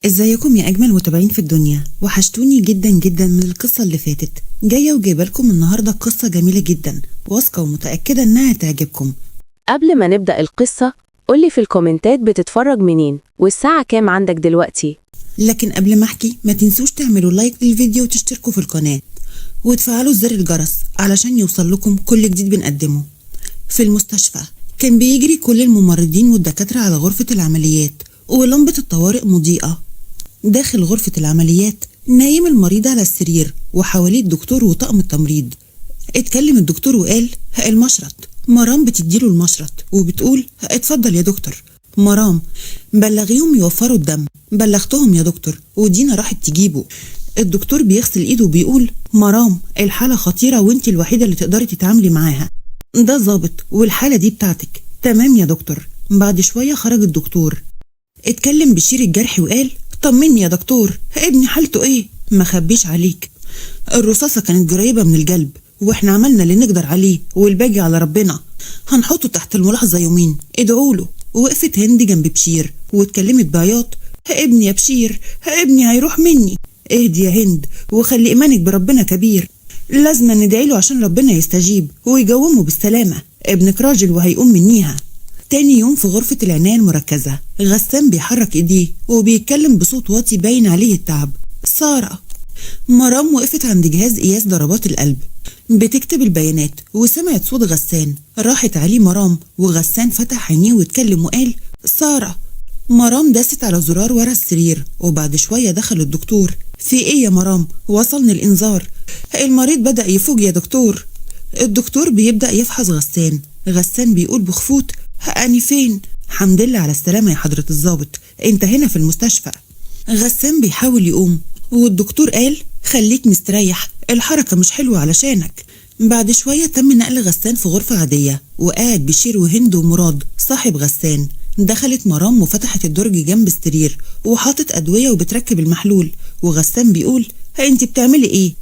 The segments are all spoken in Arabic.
ازيكم يا اجمل متابعين في الدنيا؟ وحشتوني جدا جدا من القصه اللي فاتت. جايه وجايبه لكم النهارده قصه جميله جدا، واثقه ومتاكده انها تعجبكم. قبل ما نبدأ القصة، قولي في الكومنتات بتتفرج منين والساعة كام عندك دلوقتي؟ لكن قبل ما احكي ما تنسوش تعملوا لايك للفيديو وتشتركوا في القناه وتفعلوا زر الجرس علشان يوصل لكم كل جديد بنقدمه. في المستشفى كان بيجري كل الممرضين والدكاتره على غرفه العمليات، ولمبه الطوارئ مضيئه. داخل غرفة العمليات نايم المريض على السرير وحواليه الدكتور وطاقم التمريض. اتكلم الدكتور وقال: المشرط. مرام بتديله المشرط وبتقول: اتفضل يا دكتور. مرام: بلغيهم يوفروا الدم. بلغتهم يا دكتور ودينا راحت تجيبه. الدكتور بيغسل ايده وبيقول: مرام، الحالة خطيرة وانت الوحيدة اللي تقدري تتعاملي معاها. ده ظابط والحالة دي بتاعتك. تمام يا دكتور. بعد شوية خرج الدكتور. اتكلم بشير الجرحي وقال: طمني يا دكتور، ابني حالته ايه؟ ما خبيش عليك، الرصاصة كانت قريبة من القلب واحنا عملنا اللي نقدر عليه والباقي على ربنا. هنحطه تحت الملاحظة يومين، ادعوا له. وقفت هند جنب بشير واتكلمت بعياط: ابني يا بشير، ابني هيروح مني. اهدي يا هند وخلي ايمانك بربنا كبير، لازم ندعي له عشان ربنا يستجيب ويقومه بالسلامة. ابنك راجل وهيقوم منيها. تاني يوم في غرفة العناية المركزة، غسان بيحرك ايديه وبيتكلم بصوت واطي باين عليه التعب: سارة. مرام وقفت عند جهاز قياس ضربات القلب بتكتب البيانات وسمعت صوت غسان. راحت عليه مرام وغسان فتح عينيه واتكلم وقال: سارة. مرام داست على زرار ورا السرير وبعد شوية دخل الدكتور. في ايه يا مرام؟ وصلني الانذار، المريض بدأ يفوق يا دكتور. الدكتور بيبدأ يفحص غسان. غسان بيقول بخفوت: أني فين؟ حمد لله على السلامة يا حضرة الضابط، انت هنا في المستشفى. غسان بيحاول يقوم والدكتور قال: خليك مستريح، الحركة مش حلوة علشانك. بعد شوية تم نقل غسان في غرفة عادية وقاعد بشير وهند ومراد صاحب غسان. دخلت مرام وفتحت الدرج جنب السرير وحاطت أدوية وبتركب المحلول، وغسان بيقول: انت بتعملي ايه؟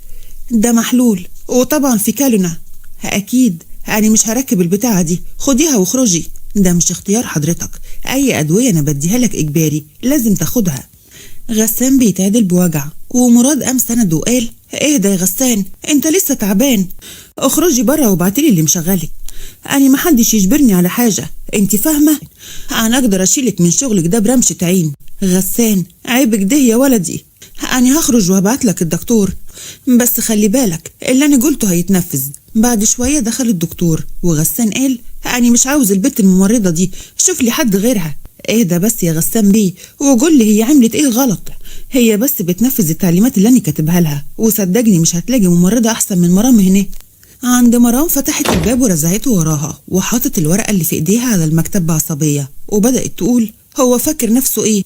ده محلول وطبعا في كالونا. أكيد أنا مش هركب البتاعة دي، خديها واخرجي. ده مش اختيار حضرتك، أي أدوية أنا بديها لك إجباري لازم تاخدها. غسان بيتعدل بوجع ومراد قام سند وقال: اهدى يا غسان، انت لسه تعبان، اخرجي بره وابعتيلي اللي مشغلك. أنا محدش يجبرني على حاجة، انت فاهمة؟ أنا أقدر أشيلك من شغلك ده برمشة عين. غسان: عيبك ده يا ولدي، أنا هخرج وهبعت لك الدكتور، بس خلي بالك اللي أنا قلته هيتنفذ. بعد شوية دخل الدكتور وغسان قال: أنا مش عاوز البت الممرضة دي، شوف لي حد غيرها. اهدى بس يا غسان بيه وقول لي هي عملت ايه غلط، هي بس بتنفذ التعليمات اللي أنا كاتبها لها، وصدقني مش هتلاقي ممرضة أحسن من مرام هنا. عند مرام فتحت الباب ورزعته وراها وحطت الورقة اللي في ايديها على المكتب بعصبية وبدأت تقول: هو فاكر نفسه ايه؟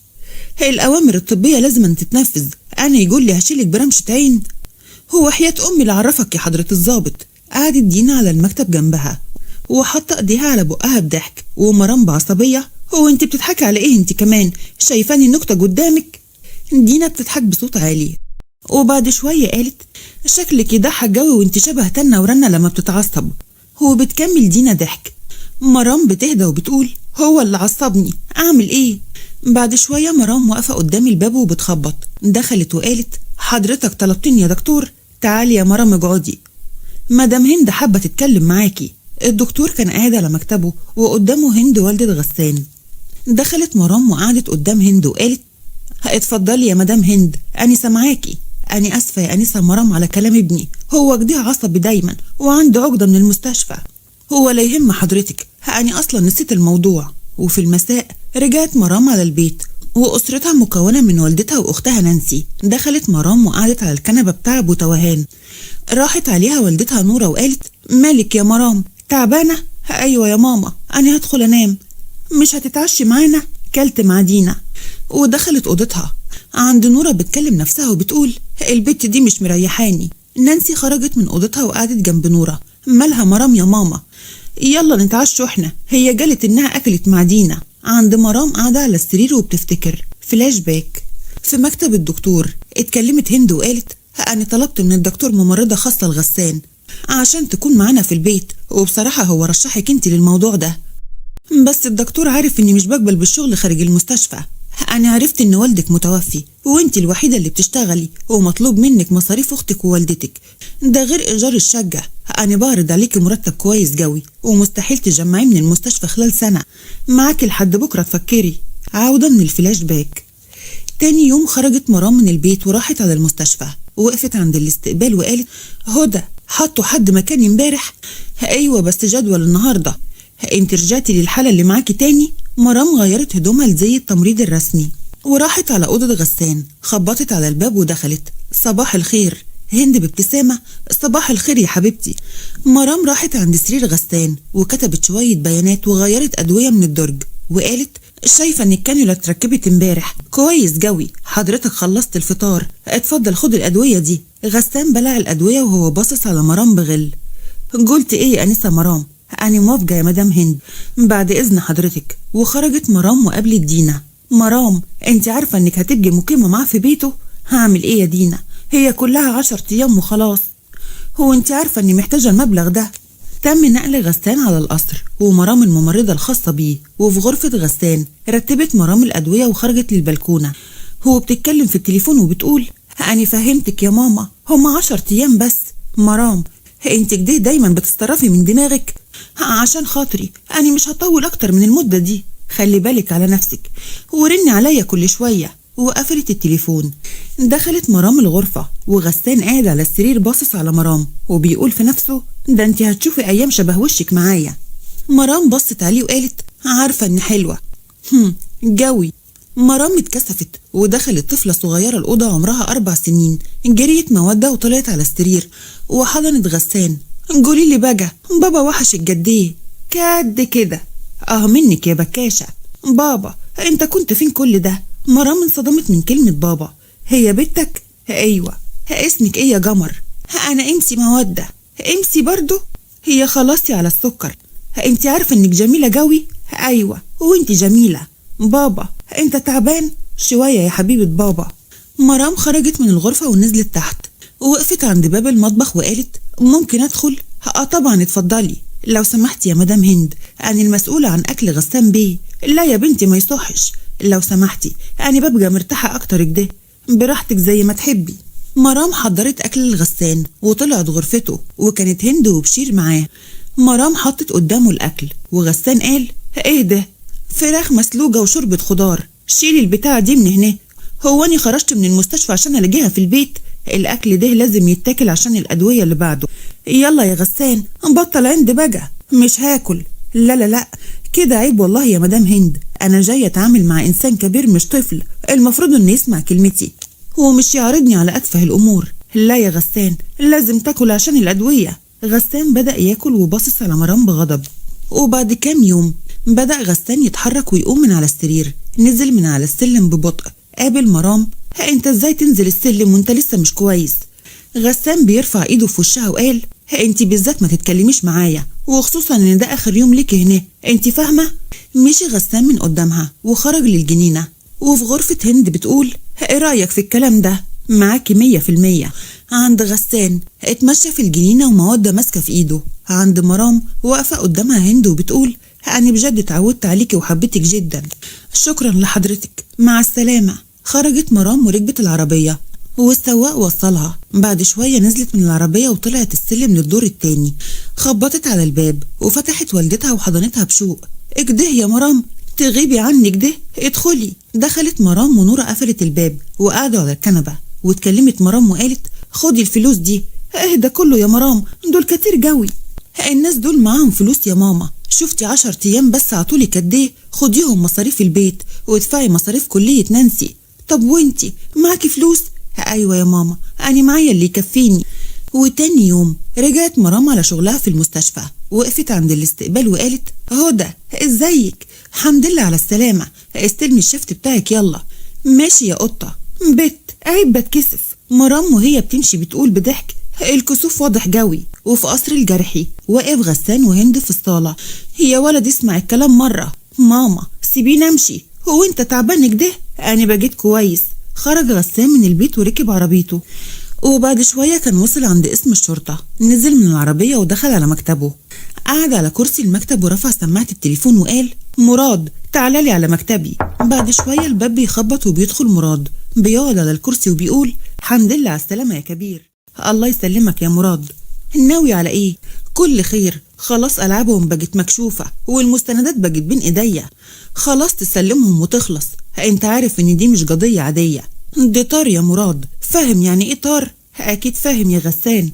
هي الأوامر الطبية لازم أن تتنفذ، أنا يقول لي هشيلك برمشة عين؟ هو حياة أمي اللي عرفك يا حضرة الضابط. قعدت دينا على المكتب جنبها وحط ايديها على بقها بضحك، ومرام بعصبية: هو انت بتضحكي على ايه انت كمان؟ شايفاني النكتة قدامك؟ دينا بتضحك بصوت عالي وبعد شوية قالت: شكلك يضحك جوي وانت شبه تنة ورنة لما بتتعصب. هو بتكمل دينا ضحك. مرام بتهدى وبتقول: هو اللي عصبني، اعمل ايه؟ بعد شوية مرام واقفة قدام الباب وبتخبط. دخلت وقالت: حضرتك طلبتني يا دكتور؟ تعالي يا مرام اقعدي، مدام هند حابة تتكلم معاكي. الدكتور كان قاعد على مكتبه وقدامه هند والدة غسان. دخلت مرام وقعدت قدام هند وقالت: اتفضلي يا مدام هند، أنا سامعاكي. أنا آسفة يا أنسة مرام على كلام ابني، هو كده عصبي دايما وعنده عقدة من المستشفى. هو لا يهم حضرتك، أنا أصلا نسيت الموضوع. وفي المساء رجعت مرام على البيت وأسرتها مكونة من والدتها وأختها نانسي. دخلت مرام وقعدت على الكنبة بتعب وتوهان. راحت عليها والدتها نورة وقالت: مالك يا مرام، تعبانة؟ أيوة يا ماما، أنا هدخل أنام. مش هتتعشي معانا؟ كلت مع دينا. ودخلت أوضتها. عند نورة بتكلم نفسها وبتقول: البت دي مش مريحاني. نانسي خرجت من أوضتها وقعدت جنب نورة: مالها مرام يا ماما؟ يلا نتعشوا احنا، هي جالت إنها أكلت مع دينا. عند مرام قاعدة على السرير وبتفتكر. فلاش باك. في مكتب الدكتور اتكلمت هند وقالت: أنا طلبت من الدكتور ممرضة خاصة الغسان عشان تكون معانا في البيت، وبصراحة هو رشحك انت للموضوع ده، بس الدكتور عارف اني مش بقبل بالشغل خارج المستشفى. أنا عرفت إن والدك متوفي وإنت الوحيدة اللي بتشتغلي ومطلوب منك مصاريف أختك ووالدتك، ده غير إيجار الشقة. أنا بعرض عليكي مرتب كويس جوي ومستحيل تجمعيه من المستشفى خلال سنة، معاكي لحد بكرة تفكري. عودة من الفلاش باك. تاني يوم خرجت مرام من البيت وراحت على المستشفى، وقفت عند الاستقبال وقالت: هدى، حطوا حد مكاني امبارح؟ ايوه بس جدول النهارده. انت رجعتي للحالة اللي معاكي تاني؟ مرام غيرت هدومها لزي التمريض الرسمي وراحت على أوضة غسان، خبطت على الباب ودخلت. صباح الخير. هند بابتسامة: صباح الخير يا حبيبتي. مرام راحت عند سرير غسان وكتبت شوية بيانات وغيرت أدوية من الدرج وقالت: شايفة ان الكانيولا اتركبت امبارح كويس جوي، حضرتك خلصت الفطار، اتفضل خد الأدوية دي. غسان بلع الأدوية وهو باصص على مرام بغل. قلت ايه يا أنسة مرام؟ أنا موافقة يا مدام هند، بعد إذن حضرتك. وخرجت مرام وقابلت دينا. مرام، انت عارفة انك هتبقي مقيمة معاه في بيته؟ هعمل ايه يا دينا؟ هي كلها 10 أيام وخلاص. هو انت عارفة اني محتاجة المبلغ ده. تم نقل غسان على القصر ومرام الممرضة الخاصة بيه، وفي غرفة غسان رتبت مرام الأدوية وخرجت للبلكونة. هو بتتكلم في التليفون وبتقول: أنا فهمتك يا ماما، هما 10 أيام بس. مرام، انت كده دايما بتسترفي من دماغك. عشان خاطري أنا مش هطول أكتر من المدة دي، خلي بالك على نفسك ورني عليا كل شوية. وقفلت التليفون. دخلت مرام الغرفة وغسان قاعد على السرير باصص على مرام وبيقول في نفسه: ده انت هتشوفي أيام شبه وشك معايا. مرام بصت عليه وقالت: عارفة ان حلوة. جوي. مرام اتكسفت ودخلت طفلة صغيرة الأوضة عمرها 4 سنين، جريت مودة وطلعت على السرير وحضنت غسان. قولي لي بقى، بابا وحشك قد ايه؟ قد كده. منك يا بكاشة. بابا، انت كنت فين كل ده؟ مرام انصدمت من كلمة بابا. هي بنتك؟ ايوه. اسمك ايه يا قمر؟ انا امسي مودة. امسي برضو؟ هي خلاصي على السكر. انت عارفة انك جميلة جوي؟ ايوه وانت جميلة. بابا، انت تعبان؟ شوية يا حبيبة بابا. مرام خرجت من الغرفة ونزلت تحت ووقفت عند باب المطبخ وقالت: ممكن ادخل؟ طبعا اتفضلي. لو سمحتي يا مدام هند، أنا المسؤولة عن أكل غسان بيه. لا يا بنتي ما يصحش، لو سمحتي أنا ببقى مرتاحة أكتر كده. براحتك زي ما تحبي. مرام حضرت أكل الغسان وطلعت غرفته وكانت هند وبشير معاه. مرام حطت قدامه الأكل وغسان قال: إيه ده؟ فراخ مسلوقة وشوربة خضار، شيلي البتاعة دي من هنا. هو أنا خرجت من المستشفى عشان ألاقيها في البيت؟ الأكل ده لازم يتاكل عشان الأدوية اللي بعده. يلا يا غسان بطل عند بقى، مش هاكل. لا لا لا كده عيب والله يا مدام هند، أنا جاية أتعامل مع إنسان كبير مش طفل، المفروض إنه يسمع كلمتي ومش يعرضني على أتفه الأمور. لا يا غسان لازم تاكل عشان الأدوية. غسان بدأ ياكل وباصص على مرام بغضب. وبعد كام يوم بدأ غسان يتحرك ويقوم من على السرير. نزل من على السلم ببطء، قابل مرام. انت ازاي تنزل السلم وانت لسه مش كويس؟ غسان بيرفع ايده في وشها وقال: انت بالذات ما تتكلميش معايا، وخصوصا ان ده اخر يوم ليكي هنا، انت فاهمه؟ مشي غسان من قدامها وخرج للجنينه. وفي غرفه هند بتقول: ايه رايك في الكلام ده؟ معاكي 100%. عند غسان اتمشى في الجنينه ومودة ماسكه في ايده. عند مرام واقفه قدامها هند وبتقول: انا بجد اتعودت عليكي وحبيتك جدا. شكرا لحضرتك، مع السلامه. خرجت مرام وركبت العربية والسواق وصلها. بعد شوية نزلت من العربية وطلعت السلم للدور التاني. خبطت على الباب وفتحت والدتها وحضنتها بشوق. اكده يا مرام، تغيبي عني كده، ادخلي. دخلت مرام ونورة قفلت الباب وقعدوا على الكنبة. واتكلمت مرام وقالت: خدي الفلوس دي. اهدى كله يا مرام، دول كتير جوي. الناس دول معاهم فلوس يا ماما، شفتي 10 أيام بس عطولي كده، خديهم مصاريف البيت وادفعي مصاريف كلية نانسي. طب وانتي معاكي فلوس؟ ايوه يا ماما، انا معايا اللي يكفيني. وتاني يوم رجعت مرام على شغلها في المستشفى. وقفت عند الاستقبال وقالت: هدى ازيك؟ الحمد لله على السلامة، استلمي الشفت بتاعك يلا. ماشي يا قطة. بت عيب بتكسف. مرام وهي بتمشي بتقول بضحك: الكسوف واضح جوي. وفي قصر الجرحي واقف غسان وهند في الصالة. يا ولد اسمع الكلام مرة. ماما سيبيني امشي، هو انت تعبان كده؟ انا بجيت كويس. خرج غسان من البيت وركب عربيته. وبعد شوية كان وصل عند اسم الشرطة. نزل من العربية ودخل على مكتبه. قعد على كرسي المكتب ورفع سماعة التليفون وقال: مراد تعالى على مكتبي. بعد شوية الباب بيخبط وبيدخل مراد، بيقعد على الكرسي وبيقول الحمد لله على السلامة يا كبير. الله يسلمك يا مراد. ناوي على ايه؟ كل خير، خلاص ألعابهم بقت مكشوفة والمستندات بقت بين ايديا، خلاص تسلمهم وتخلص. انت عارف ان دي مش قضية عادية، دي طار يا مراد. فاهم يعني ايه طار؟ اكيد فاهم يا غسان.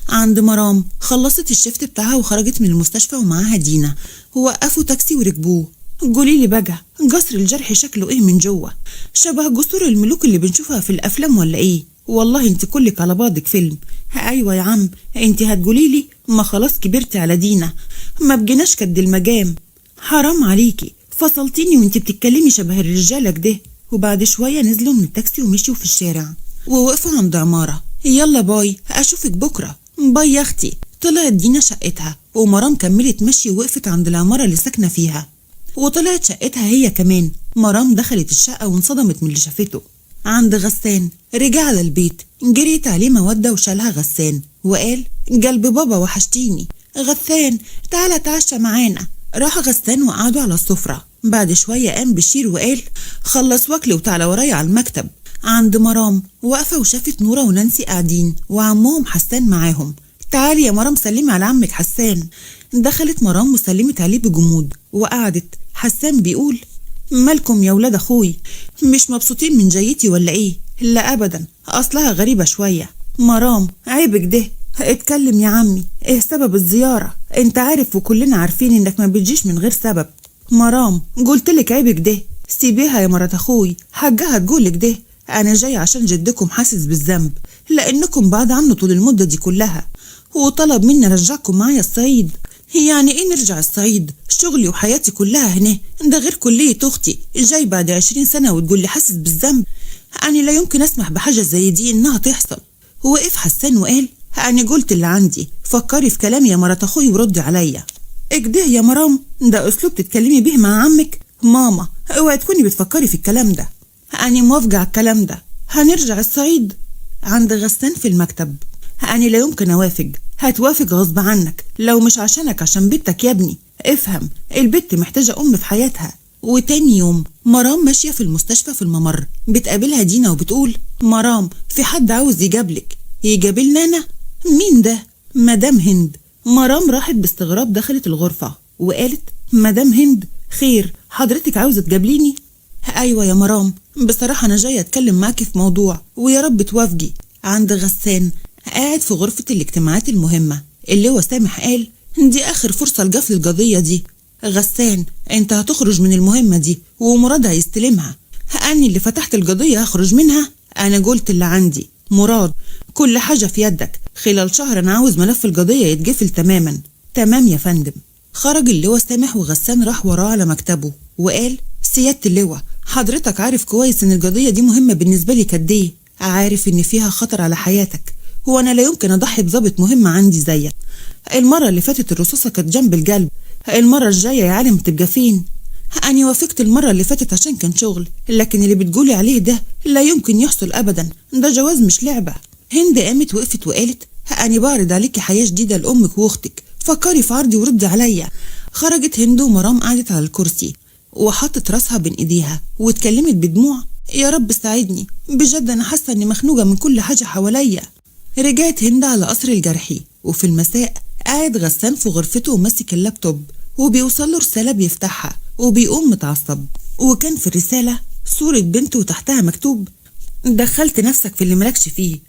عند مرام خلصت الشفت بتاعها وخرجت من المستشفى ومعاها دينا، ووقفوا تاكسي وركبوه. قوليلي بقى، قصر الجرح شكله ايه من جوه؟ شبه جسور الملوك اللي بنشوفها في الافلام ولا ايه؟ والله انت كلك على بعضك فيلم. ايوه يا عم، انت هتقوليلي ما خلاص كبرتي على دينا، ما بجيناش كد المجام. حرام عليكي، فصلتيني وانت بتتكلمي شبه الرجاله كده. وبعد شويه نزلوا من التاكسي ومشيوا في الشارع ووقفوا عند عماره. يلا باي، اشوفك بكره. باي يا اختي. طلعت دينا شقتها ومرام كملت مشي ووقفت عند العماره اللي ساكنه فيها، وطلعت شقتها هي كمان. مرام دخلت الشقه وانصدمت من اللي شافته. عند غسان رجع على البيت، جريت عليه مودة وشالها غسان وقال قلب بابا وحشتيني. غسان تعالى تعشى معانا. راح غسان وقعدوا على السفرة. بعد شوية قام بشير وقال خلص واكل وتعالى ورايا على المكتب. عند مرام واقفة وشافت نورة ونانسي قاعدين وعمهم حسان معاهم. تعالي يا مرام سلمي على عمك حسان. دخلت مرام وسلمت عليه بجمود وقعدت. حسان بيقول مالكم يا ولاد اخوي، مش مبسوطين من جيتي ولا ايه؟ لا ابدا، اصلها غريبة شوية. مرام عيبك ده، اتكلم يا عمي، ايه سبب الزيارة؟ انت عارف وكلنا عارفين انك ما بتجيش من غير سبب. مرام قلتلك عيبك ده، سيبيها يا مرات اخوي، حاجها تقولك ده. انا جاي عشان جدكم حاسس بالذنب لانكم بعد عنه طول المدة دي كلها، وطلب مني ارجعكم معايا الصعيد. يعني ايه نرجع الصعيد؟ شغلي وحياتي كلها هنا، ده غير كلية اختي. جاي بعد 20 سنة وتقول لي حاسس بالذنب؟ أنا لا يمكن اسمح بحاجة زي دي انها تحصل. وقف حسان وقال أنا قلت اللي عندي، فكري في كلامي يا مرات اخوي وردي عليا. اكده يا مرام، ده اسلوب تتكلمي به مع عمك؟ ماما اوعي تكوني بتفكري في الكلام ده. أنا موافقة على الكلام ده، هنرجع الصعيد. عند غسان في المكتب أنا لا يمكن أوافق. هتوافق غصب عنك، لو مش عشانك عشان بنتك يا ابني. افهم، البنت محتاجة أم في حياتها. وتاني يوم مرام ماشية في المستشفى في الممر، بتقابلها دينا وبتقول مرام في حد عاوز يجابلك. يجابلنا أنا؟ مين ده؟ مدام هند. مرام راحت باستغراب دخلت الغرفة وقالت مدام هند خير، حضرتك عاوزة تجابليني؟ أيوة يا مرام، بصراحة أنا جاية أتكلم معاكي في موضوع ويا رب توافقي. عند غسان قاعد في غرفة الاجتماعات المهمة، اللي هو سامح قال دي آخر فرصة لقفل القضية دي. غسان انت هتخرج من المهمة دي ومراد هيستلمها. أنا اللي فتحت القضية هخرج منها؟ أنا قلت اللي عندي. مراد كل حاجة في يدك، خلال شهر أنا عاوز ملف القضية يتقفل تماما. تمام يا فندم. خرج اللواء سامح وغسان راح وراه على مكتبه وقال سيادة اللواء، حضرتك عارف كويس ان القضية دي مهمة بالنسبة لي قد ايه؟ عارف ان فيها خطر على حياتك، هو انا لا يمكن اضحي بضابط مهمة عندي زيك. المرة اللي فاتت الرصاصة كانت جنب القلب، المرة الجاية يا عالم تبقى فين؟ أنا وافقت المرة اللي فاتت عشان كان شغل، لكن اللي بتقولي عليه ده لا يمكن يحصل أبدا، ده جواز مش لعبة. هند قامت وقفت وقالت أنا بعرض عليكي حياة جديدة لأمك وأختك، فكري في عرضي وردي عليا. خرجت هند ومرام قعدت على الكرسي وحطت راسها بين ايديها واتكلمت بدموع يا رب ساعدني، بجد أنا حاسة إني مخنوقة من كل حاجة حواليا. رجعت هند على قصر الجرحي، وفي المساء قاعد غسان في غرفته وماسك اللابتوب وبيوصل له رسالة بيفتحها وبيقوم متعصب، وكان في الرسالة صورة بنت وتحتها مكتوب دخلت نفسك في اللي ملكش فيه،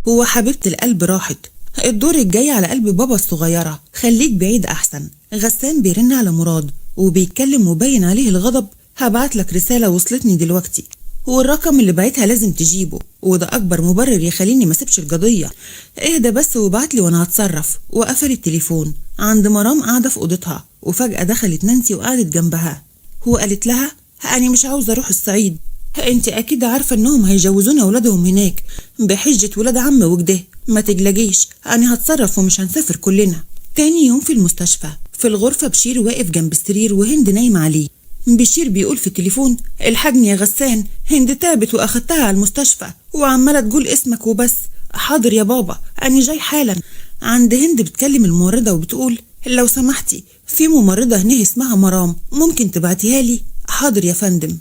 هو حبيبة القلب راحت، الدور الجاي على قلب بابا الصغيرة، خليك بعيد أحسن. غسان بيرن على مراد وبيتكلم وباين عليه الغضب، هبعت لك رسالة وصلتني دلوقتي والرقم اللي بعتها لازم تجيبه، وده أكبر مبرر يخليني ما سيبش القضية، اهدى بس وبعتلي وأنا هتصرف. وقفل التليفون. عند مرام قاعدة في أوضتها وفجأة دخلت نانسي وقعدت جنبها وقالت لها أنا مش عاوزة أروح الصعيد، انت أكيد عارفة إنهم هيجوزون أولادهم هناك بحجة ولاد عم وكده، ما تقلقيش أنا هتصرف ومش هنسافر كلنا. تاني يوم في المستشفى في الغرفة بشير واقف جنب السرير وهند نايمة عليه. بشير بيقول في التليفون الحقني يا غسان، هند تعبت واخدتها على المستشفى وعمالة تقول اسمك وبس. حاضر يا بابا أنا جاي حالا. عند هند بتكلم الممرضة وبتقول لو سمحتي في ممرضة هنا اسمها مرام، ممكن تبعتيها لي؟ حاضر يا فندم.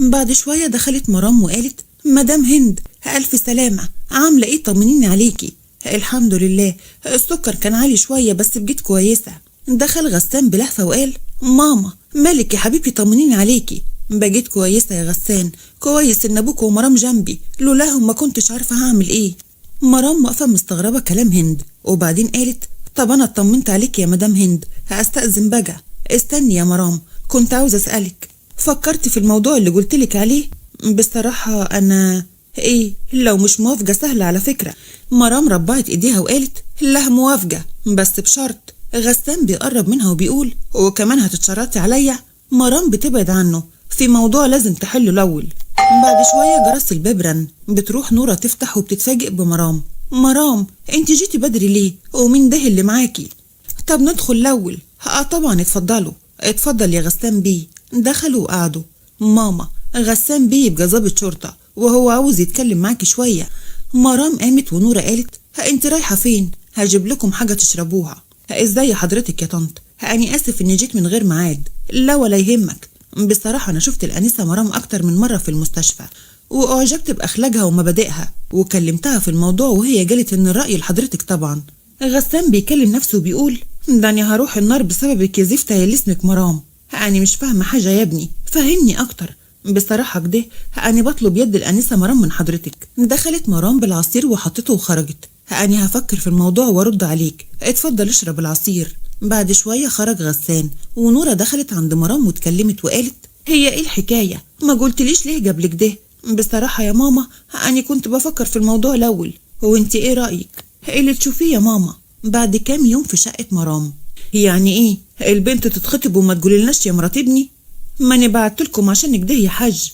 بعد شوية دخلت مرام وقالت: مدام هند، ألف سلامة، عاملة إيه؟ طمنيني عليكي. الحمد لله، السكر كان عالي شوية بس بقيت كويسة. دخل غسان بلهفة وقال: ماما مالك يا حبيبتي؟ طمنيني عليكي. بقيت كويسة يا غسان، كويس إن أبوك ومرام جنبي، لولاهم ما كنتش عارفة هعمل إيه. مرام واقفة مستغربة كلام هند، وبعدين قالت: طب أنا اطمنت عليك يا مدام هند، هستأذن بقى. استني يا مرام، كنت عاوزة أسألك، فكرت في الموضوع اللي قلتلك عليه؟ بصراحة أنا إيه، لو مش موافقة سهلة على فكرة. مرام ربعت إيديها وقالت: لا موافقة، بس بشرط. غسان بيقرب منها وبيقول: وكمان هتتشرطي عليا؟ مرام بتبعد عنه، في موضوع لازم تحله الأول. بعد شوية جرس الباب رن، بتروح نورة تفتح وبتتفاجئ بمرام. مرام، انت جيتي بدري ليه؟ ومين ده اللي معاكي؟ طب ندخل الأول. طبعا اتفضلوا. اتفضل يا غسان بيه. دخلوا وقعدوا. ماما، غسان بيه يبقى ضابط شرطة وهو عاوز يتكلم معاكي شوية. مرام قامت ونورة قالت: انت رايحة فين؟ هجيب لكم حاجة تشربوها. ازاي حضرتك يا طنط؟ أنا آسف إني جيت من غير ميعاد. لا ولا يهمك، بصراحة أنا شفت الأنسة مرام أكتر من مرة في المستشفى، وأعجبت بأخلاقها ومبادئها، وكلمتها في الموضوع وهي قالت إن الرأي لحضرتك طبعا. غسان بيكلم نفسه وبيقول: ده أنا هروح النار بسببك يا زفتة يا اللي اسمك مرام. أنا مش فاهمة حاجة يا ابني، فهمني أكتر. بصراحة كده أنا بطلب يد الأنسة مرام من حضرتك. دخلت مرام بالعصير وحطته وخرجت. أنا هفكر في الموضوع وارد عليك، اتفضل اشرب العصير. بعد شوية خرج غسان، ونورة دخلت عند مرام واتكلمت وقالت: هي ايه الحكاية؟ ما قلتليش ليه قبل كده؟ بصراحة يا ماما أنا كنت بفكر في الموضوع الأول، وانت ايه رأيك؟ ايه اللي تشوفيه يا ماما؟ بعد كام يوم في شقة مرام. يعني ايه البنت تتخطب وما تقوليلناش يا مرات ابني؟ ما انا بعتلكم عشان كده يا حاج،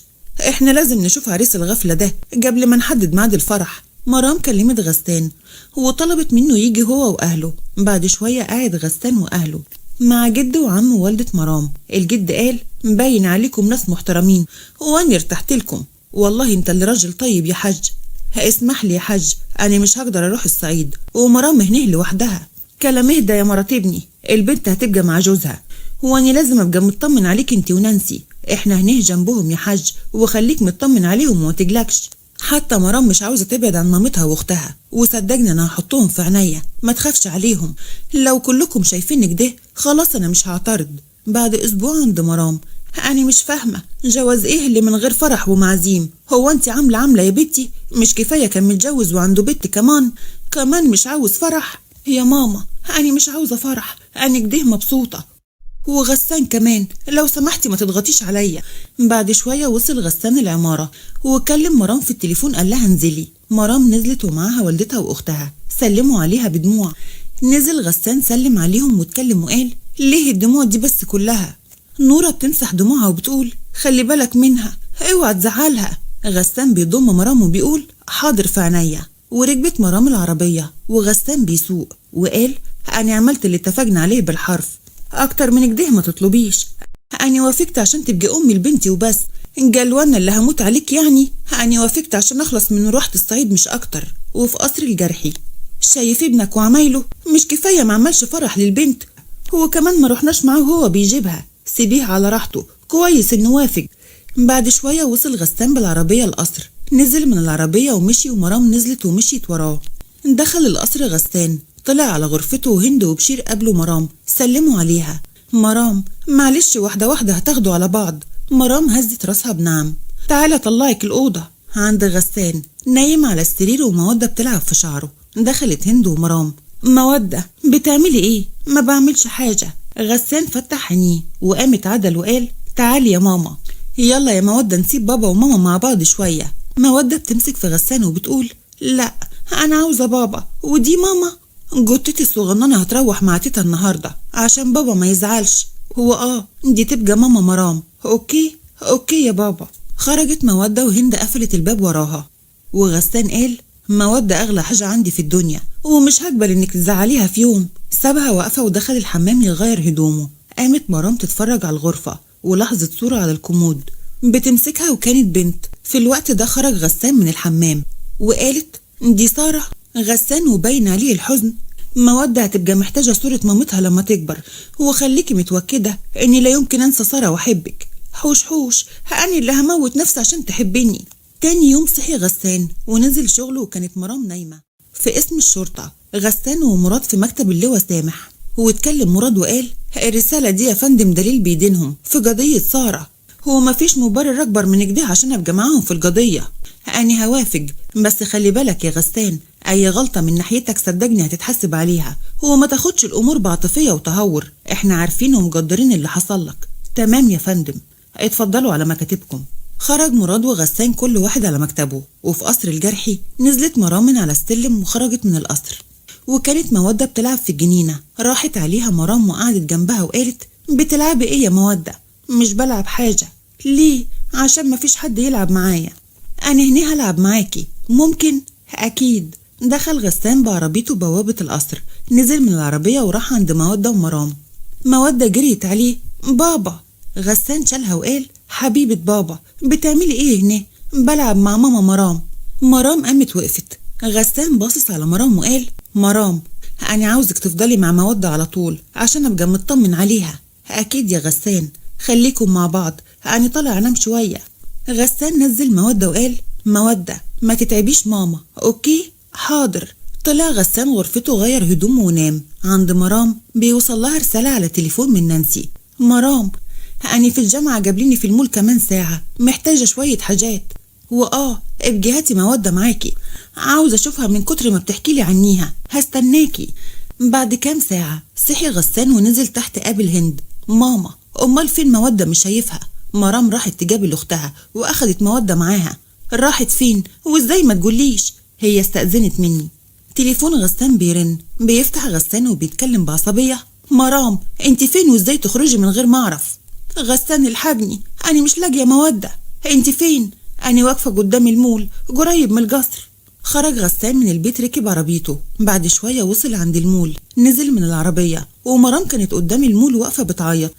احنا لازم نشوف عريس الغفلة ده قبل ما نحدد ميعاد الفرح. مرام كلمت غسان وطلبت منه يجي هو وأهله. بعد شوية قاعد غسان وأهله مع جد وعم ووالدة مرام. الجد قال: باين عليكم ناس محترمين وأنا ارتحت لكم، والله انت اللي راجل طيب يا حاج. اسمح لي يا حاج، أنا مش هقدر أروح الصعيد ومرام هنيه لوحدها. كلام اهدى يا مرات ابني، البنت هتبقى مع جوزها، وأنا لازم أبقى مطمن عليك انت ونانسي، احنا هنيه جنبهم يا حاج، وخليك مطمن عليهم وما تقلقش. حتى مرام مش عاوزة تبعد عن مامتها واختها، وصدقني انا هحطهم في عينيا، ما تخافش عليهم. لو كلكم شايفينك ده خلاص انا مش هعترض. بعد اسبوع عند مرام. انا مش فاهمة جواز ايه اللي من غير فرح ومعزيم؟ هو انت عاملة يا بنتي؟ مش كفاية كان متجوز وعنده بنت كمان مش عاوز فرح؟ يا ماما انا مش عاوزة فرح، انا كده مبسوطة. وغسان كمان لو سمحتي ما تضغطيش عليا. بعد شوية وصل غسان العمارة وكلم مرام في التليفون، قال لها انزلي. مرام نزلت ومعاها والدتها واختها، سلموا عليها بدموع. نزل غسان سلم عليهم واتكلم وقال: ليه الدموع دي بس كلها؟ نورة بتمسح دموعها وبتقول: خلي بالك منها، اوعى تزعلها. غسان بيضم مرام وبيقول: حاضر في عينيا. وركبت مرام العربية وغسان بيسوق وقال: انا عملت اللي اتفقنا عليه بالحرف، اكتر من كده ما تطلبيش. انا وافقت عشان تبقي امي لبنتي وبس، قال وانا اللي هموت عليك يعني؟ انا وافقت عشان اخلص من روحة الصعيد مش اكتر. وفي قصر الجرحي شايف ابنك وعمايله؟ مش كفاية ما عملش فرح للبنت؟ هو كمان ما رحناش معاه وهو بيجيبها، سيبيه على راحته، كويس انه وافق. بعد شوية وصل غسان بالعربية القصر، نزل من العربية ومشي، ومرام نزلت ومشيت وراه. دخل القصر غسان، طلع على غرفته وهند وبشير قابلوا مرام، سلموا عليها. مرام: معلش واحدة واحدة هتاخدوا على بعض. مرام هزت راسها بنعم. تعالى طلعك الأوضة. عند غسان نايم على السرير ومودة بتلعب في شعره. دخلت هند ومرام: مودة بتعملي ايه؟ ما بعملش حاجة. غسان فتح عينيه وقامت عدل وقال: تعالي يا ماما. يلا يا مودة نسيب بابا وماما مع بعض شوية. مودة بتمسك في غسان وبتقول: لا أنا عاوزة بابا ودي ماما. جتتي الصغننة هتروح مع تيتا النهاردة عشان بابا ما يزعلش. هو دي تبقى ماما مرام. اوكي يا بابا. خرجت مودة وهند قفلت الباب وراها. وغسان قال: مودة اغلى حاجة عندي في الدنيا، ومش هقبل انك تزعليها في يوم. سابها واقفة ودخل الحمام يغير هدومه. قامت مرام تتفرج على الغرفة ولاحظت صورة على الكومود بتمسكها، وكانت بنت. في الوقت ده خرج غسان من الحمام وقالت: دي سارة. غسان وباين عليه الحزن مودة هتبقى محتاجة صورة مامتها لما تكبر، وخليكي متوكدة اني لا يمكن انسى سارة واحبك. حوش حوش، هاني اللي هموت نفسي عشان تحبني. تاني يوم صحي غسان ونزل شغله، وكانت مرام نايمة في اسم الشرطة. غسان ومراد في مكتب اللواء سامح، واتكلم مراد وقال: الرسالة دي يا فندم دليل بيدينهم في قضية سارة، هو مفيش مبرر أكبر من كده عشان أبقى معاهم في القضية. أنا هوافق، بس خلي بالك يا غسان، أي غلطة من ناحيتك صدقني هتتحسب عليها، هو ما تاخدش الأمور بعاطفية وتهور، إحنا عارفين ومقدرين اللي حصل لك. تمام يا فندم، اتفضلوا على مكاتبكم. خرج مراد وغسان كل واحد على مكتبه، وفي قصر الجرحي نزلت مرام من على السلم وخرجت من القصر، وكانت مودة بتلعب في الجنينة. راحت عليها مرام وقعدت جنبها وقالت: بتلعبي ايه يا مودة؟ مش بلعب حاجة. ليه؟ عشان مفيش حد يلعب معايا. انا هنا هلعب معاكي، ممكن؟ اكيد. دخل غسان بعربيته بوابة القصر، نزل من العربية وراح عند مودة ومرام. مودة جريت عليه: بابا. غسان شالها وقال: حبيبة بابا، بتعملي ايه هنا؟ بلعب مع ماما مرام. مرام قامت وقفت. غسان باصص على مرام وقال: مرام، أنا عاوزك تفضلي مع مودة على طول عشان أبقى مطمن عليها. أكيد يا غسان، خليكم مع بعض، أنا طالع أنام شوية. غسان نزل مودة وقال: مودة ما تتعبيش ماما، أوكي؟ حاضر. طلع غسان غرفته، غير هدومه ونام. عند مرام بيوصل لها رسالة على تليفون من نانسي: مرام، أنا في الجامعة جابليني في المول كمان ساعة، محتاجة شوية حاجات. ابقي هاتي مودة معاكي، عاوزة اشوفها من كتر ما بتحكيلي عنيها، هستناكي. بعد كام ساعة صحي غسان ونزل تحت قابل هند. ماما، امال فين مودة؟ مش شايفها. مرام راحت تجابل اختها واخدت مودة معاها. راحت فين وازاي ما تقوليش؟ هي استأذنت مني. تليفون غسان بيرن، بيفتح غسان وبيتكلم بعصبية: مرام، انت فين وازاي تخرجي من غير ما اعرف؟ غسان الحقني، انا مش لاقيه مودة. انت فين؟ أنا واقفة قدام المول قريب من القصر. خرج غسان من البيت، ركب عربيته. بعد شوية وصل عند المول، نزل من العربية ومرام كانت قدام المول واقفة بتعيط.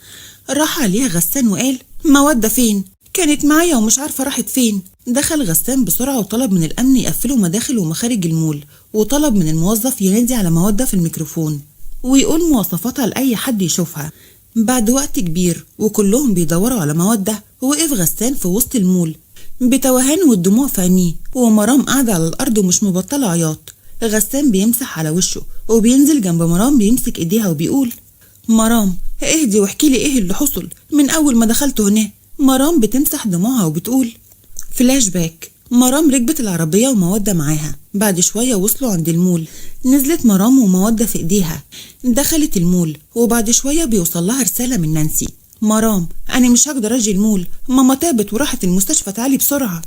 راح عليها غسان وقال: مودة فين؟ كانت معايا ومش عارفة راحت فين. دخل غسان بسرعة وطلب من الأمن يقفلوا مداخل ومخارج المول، وطلب من الموظف ينادي على مودة في الميكروفون ويقول مواصفاتها لأي حد يشوفها. بعد وقت كبير وكلهم بيدوروا على مودة، وقف غسان في وسط المول بتوهان والدموع في عينيه، ومرام قاعدة على الأرض ومش مبطلة عياط. غسان بيمسح على وشه وبينزل جنب مرام، بيمسك ايديها وبيقول: مرام، اهدي واحكي لي ايه اللي حصل من أول ما دخلت هنا. مرام بتمسح دموعها وبتقول: فلاش باك. مرام ركبت العربية ومودة معاها. بعد شوية وصلوا عند المول، نزلت مرام ومودة في ايديها. دخلت المول، وبعد شوية بيوصل لها رسالة من نانسي: مرام، أنا مش هقدر أجي المول، ماما تعبت وراحت المستشفى، تعالي بسرعة.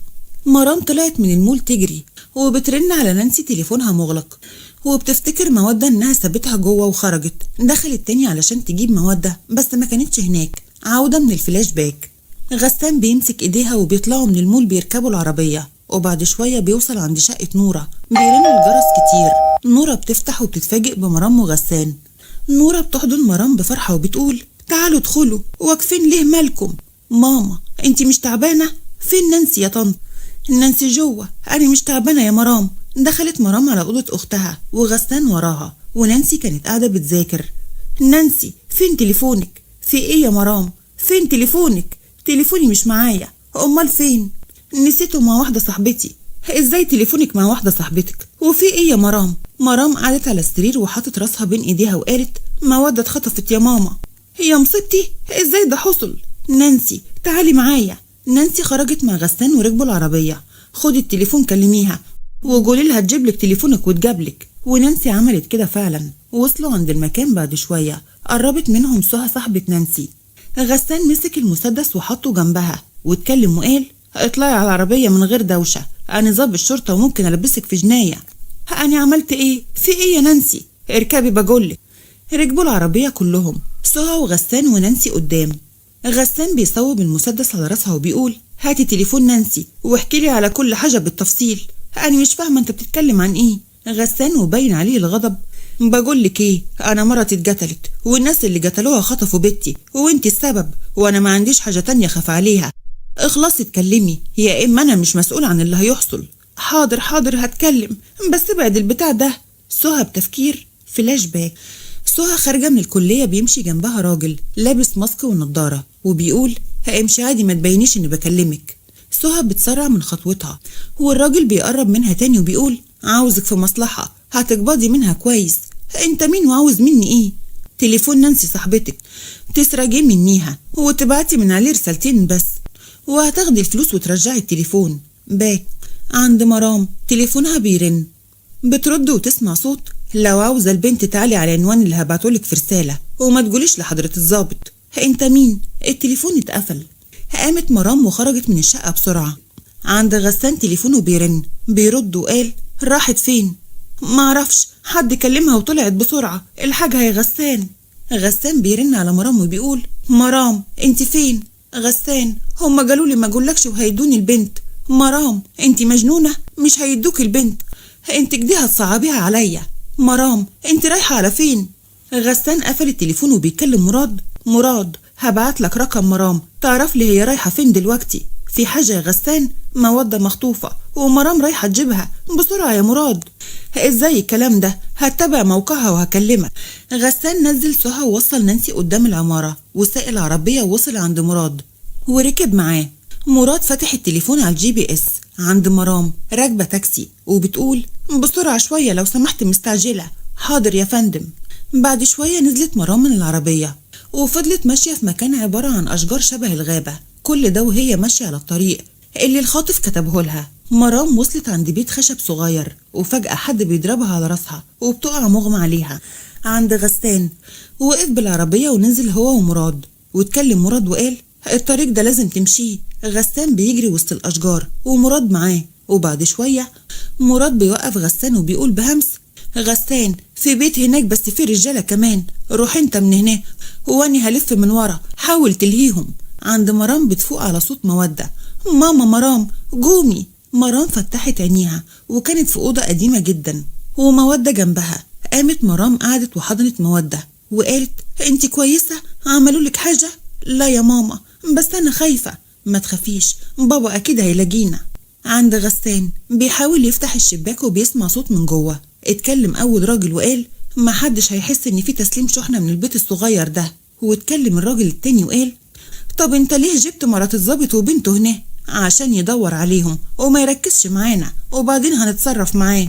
مرام طلعت من المول تجري، وبترن على نانسي تليفونها مغلق، وبتفتكر مودة إنها سابتها جوه وخرجت. دخلت تاني علشان تجيب مودة بس ما كانتش هناك. عودة من الفلاش باك. غسان بيمسك إيديها وبيطلعوا من المول، بيركبوا العربية، وبعد شوية بيوصل عند شقة نورة. بيرن الجرس كتير. نورة بتفتح وبتتفاجئ بمرام وغسان. نورة بتحضن مرام بفرحة وبتقول: تعالوا ادخلوا، واقفين ليه؟ مالكم؟ ماما، انتي مش تعبانة؟ فين نانسي يا طنط؟ نانسي جوه، انا مش تعبانة يا مرام. دخلت مرام على أوضة أختها وغسان وراها، ونانسي كانت قاعدة بتذاكر. نانسي، فين تليفونك؟ في ايه يا مرام؟ فين تليفونك؟ تليفوني مش معايا. امال فين؟ نسيته مع واحدة صاحبتي. ازاي تليفونك مع واحدة صاحبتك؟ وفي ايه يا مرام؟ مرام قعدت على السرير وحطت راسها بين ايديها وقالت: مودة اتخطفت يا ماما. يا مصيبتي، ازاي ده حصل؟ نانسي، تعالي معايا. نانسي خرجت مع غسان وركبوا العربية. خدي التليفون كلميها وقولي لها تجيب لك تليفونك وتجابلك. ونانسي عملت كده فعلا. وصلوا عند المكان. بعد شوية قربت منهم سهى صاحبة نانسي. غسان مسك المسدس وحطه جنبها واتكلم وقال: اطلعي على العربية من غير دوشة، انا ضابط الشرطة وممكن البسك في جناية. انا عملت ايه؟ في ايه يا نانسي؟ اركبي بقولك. ركبوا العربية كلهم، سهى وغسان ونانسي قدام. غسان بيصوب المسدس على راسها وبيقول: هاتي تليفون نانسي واحكي لي على كل حاجة بالتفصيل، انا مش فاهمة انت بتتكلم عن ايه. غسان وباين عليه الغضب: بقولك ايه، انا مرتي اتقتلت والناس اللي قتلوها خطفوا بنتي وانتي السبب، وانا ما عنديش حاجة تانية خاف عليها. اخلصي اتكلمي يا اما انا مش مسؤول عن اللي هيحصل. حاضر حاضر هتكلم، بس ابعد البتاع ده. سهى بتفكير: فلاش باك. سهى خارجة من الكلية، بيمشي جنبها راجل لابس ماسك ونضارة وبيقول همشي عادي ما تبينيش اني بكلمك. سهى بتسرع من خطوتها والراجل بيقرب منها تاني وبيقول عاوزك في مصلحة هتقبضي منها كويس. انت مين وعاوز مني ايه؟ تليفون نانسي صاحبتك تسرقيه منيها وتبعتي من عليه رسالتين بس، وهتاخدي الفلوس وترجعي التليفون. باك عند مرام تليفونها بيرن، بترد وتسمع صوت لو عاوزة البنت تعالي على العنوان اللي هبعتهولك في رسالة وما تقوليش لحضرة الضابط. انت مين؟ التليفون اتقفل. قامت مرام وخرجت من الشقة بسرعة. عند غسان تليفونه بيرن، بيرد وقال راحت فين؟ معرفش، حد كلمها وطلعت بسرعة، الحاجة يا غسان. غسان بيرن على مرام وبيقول مرام انت فين؟ غسان هما قالولي ما اقولكش وهيدوني البنت. مرام انت مجنونة، مش هيدوك البنت، انت كده هتصعبيها عليا. مرام انت رايحة على فين؟ غسان قفل التليفون وبيكلم مراد. مراد هبعت لك رقم مرام تعرف لي هي رايحة فين دلوقتي. في حاجة يا غسان؟ مودة مخطوفة ومرام رايحة تجيبها بسرعة يا مراد. ازاي الكلام ده؟ هتبع موقعها وهكلمك. غسان نزل سهى ووصل نانسي قدام العمارة وساق العربية ووصل عند مراد وركب معاه. مراد فتح التليفون على الGPS عند مرام راكبة تاكسي وبتقول بسرعة شوية لو سمحت مستعجلة. حاضر يا فندم. بعد شوية نزلت مرام من العربية وفضلت ماشية في مكان عبارة عن أشجار شبه الغابة، كل ده وهي ماشية على الطريق اللي الخاطف كتبه لها. مرام وصلت عند بيت خشب صغير وفجأة حد بيضربها على راسها وبتقع مغمى عليها. عند غسان وقف بالعربية ونزل هو ومراد واتكلم مراد وقال الطريق ده لازم تمشيه. غسان بيجري وسط الأشجار ومراد معاه، وبعد شوية مراد بيوقف غسان وبيقول بهمس غسان في بيت هناك بس في رجالة كمان، روح انت من هنا واني هلف من ورا حاول تلهيهم. عند مرام بتفوق على صوت مودة ماما مرام قومي. مرام فتحت عينيها وكانت في أوضة قديمة جدا ومودة جنبها. قامت مرام قعدت وحضنت مودة وقالت انت كويسة؟ عملولك حاجة؟ لا يا ماما بس أنا خايفة. ما تخافيش بابا أكيد هيلاقينا. عند غسان بيحاول يفتح الشباك وبيسمع صوت من جوه. اتكلم أول راجل وقال ما حدش هيحس إن في تسليم شحنة من البيت الصغير ده. واتكلم الراجل التاني وقال طب انت ليه جبت مرات الظابط وبنته هنا؟ عشان يدور عليهم وما يركزش معانا وبعدين هنتصرف معاه.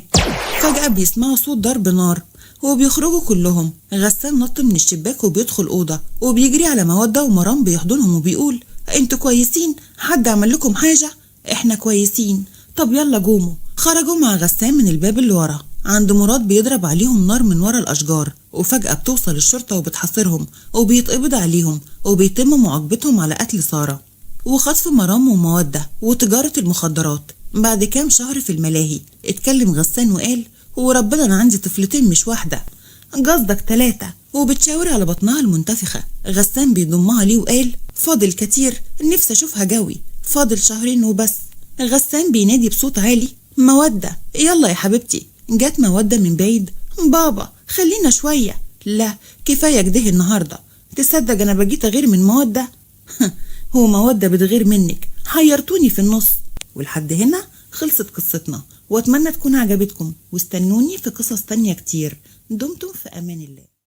فجأة بيسمعوا صوت ضرب نار وبيخرجوا كلهم. غسان نط من الشباك وبيدخل أوضة وبيجري على مودة ومرام بيحضنهم وبيقول انتوا كويسين؟ حد عمل لكم حاجة؟ احنا كويسين. طب يلا قوموا. خرجوا مع غسان من الباب اللي ورا. عند مراد بيضرب عليهم نار من ورا الأشجار وفجأة بتوصل الشرطة وبتحاصرهم وبيتقبض عليهم وبيتم معاقبتهم على قتل سارة وخطف مرام ومودة وتجارة المخدرات. بعد كام شهر في الملاهي اتكلم غسان وقال وربنا أنا عندي طفلتين مش واحدة. قصدك 3؟ وبتشاور على بطنها المنتفخة. غسان بيضمها ليه وقال فاضل كتير، نفسي أشوفها جوي، فاضل 2 شهر وبس. غسان بينادي بصوت عالي مودة يلا يا حبيبتي. جت مودة من بعيد بابا خلينا شوية. لا كفاية كده النهاردة. تصدق أنا بجيت أغير من مودة؟ هو مودة بتغير منك؟ حيرتوني في النص. ولحد هنا خلصت قصتنا وأتمنى تكون عجبتكم واستنوني في قصص تانية كتير. دمتم في أمان الله.